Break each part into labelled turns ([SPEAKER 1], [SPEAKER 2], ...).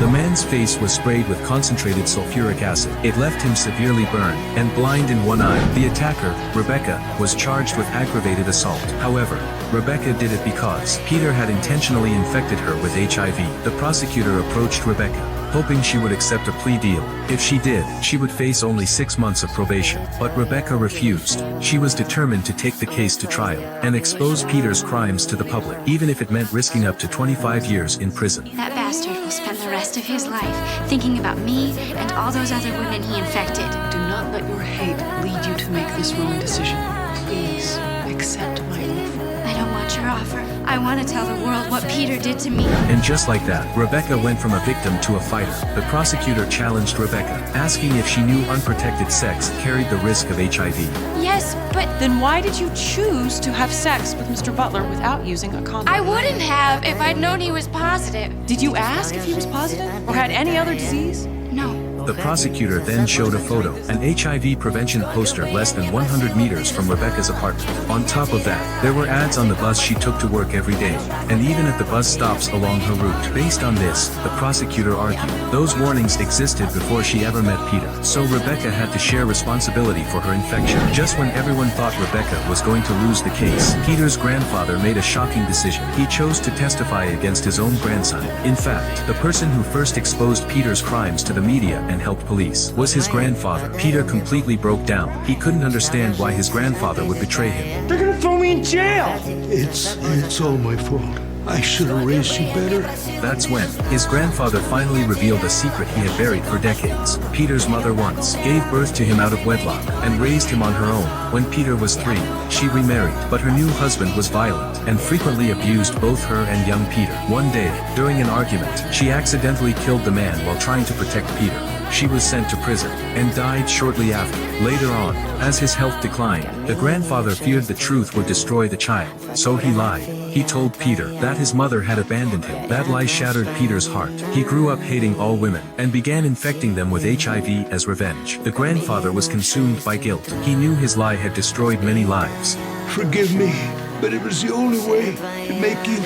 [SPEAKER 1] The man's face was sprayed with concentrated sulfuric acid. It left him severely burned and blind in one eye. The attacker, Rebecca, was charged with aggravated assault. However, Rebecca did it because Peter had intentionally infected her with HIV. The prosecutor approached Rebecca, hoping she would accept a plea deal. If she did, she would face only 6 months of probation. But Rebecca refused. She was determined to take the case to trial and expose Peter's crimes to the public, even if it meant risking up to 25 years in prison.
[SPEAKER 2] That bastard will spend the rest of his life thinking about me and all those other women he infected.
[SPEAKER 3] Do not let your hate lead you to make this wrong decision. Please, accept my offer.
[SPEAKER 2] I don't want your offer. I want to tell the world what Peter did to me.
[SPEAKER 1] And just like that, Rebecca went from a victim to a fighter. The prosecutor challenged Rebecca, asking if she knew unprotected sex carried the risk of HIV.
[SPEAKER 2] Yes, but
[SPEAKER 3] Then why did you choose to have sex with Mr. Butler without using a condom?
[SPEAKER 2] I wouldn't have if I'd known he was positive.
[SPEAKER 3] Did you ask if he was positive or had any other disease?
[SPEAKER 2] No.
[SPEAKER 1] The prosecutor then showed a photo, an HIV prevention poster less than 100 meters from Rebecca's apartment. On top of that, there were ads on the bus she took to work every day, and even at the bus stops along her route. Based on this, the prosecutor argued, those warnings existed before she ever met Peter, so Rebecca had to share responsibility for her infection. Just when everyone thought Rebecca was going to lose the case, Peter's grandfather made a shocking decision. He chose to testify against his own grandson. In fact, the person who first exposed Peter's crimes to the media and helped police was his grandfather. Peter completely broke down. He couldn't understand why his grandfather would betray him.
[SPEAKER 4] They're gonna throw me in jail!
[SPEAKER 5] It's all my fault. I should have raised you better.
[SPEAKER 1] That's when his grandfather finally revealed a secret he had buried for decades. Peter's mother once gave birth to him out of wedlock and raised him on her own. When Peter was 3, she remarried, but her new husband was violent and frequently abused both her and young Peter. One day, during an argument, she accidentally killed the man while trying to protect Peter. She was sent to prison and died shortly after. Later on, as his health declined, the grandfather feared the truth would destroy the child, so he lied. He told Peter that his mother had abandoned him. That lie shattered Peter's heart. He grew up hating all women and began infecting them with HIV as revenge. The grandfather was consumed by guilt. He knew his lie had destroyed many lives.
[SPEAKER 5] Forgive me, but it was the only way to make you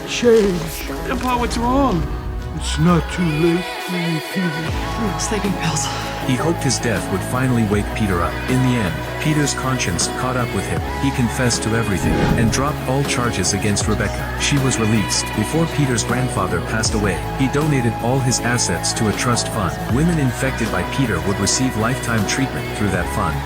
[SPEAKER 5] change.
[SPEAKER 4] Grandpa, what's wrong?
[SPEAKER 5] It's not too late for you, Peter.
[SPEAKER 3] Sleeping pills.
[SPEAKER 1] He hoped his death would finally wake Peter up. In the end, Peter's conscience caught up with him. He confessed to everything and dropped all charges against Rebecca. She was released. Before Peter's grandfather passed away, he donated all his assets to a trust fund. Women infected by Peter would receive lifetime treatment through that fund.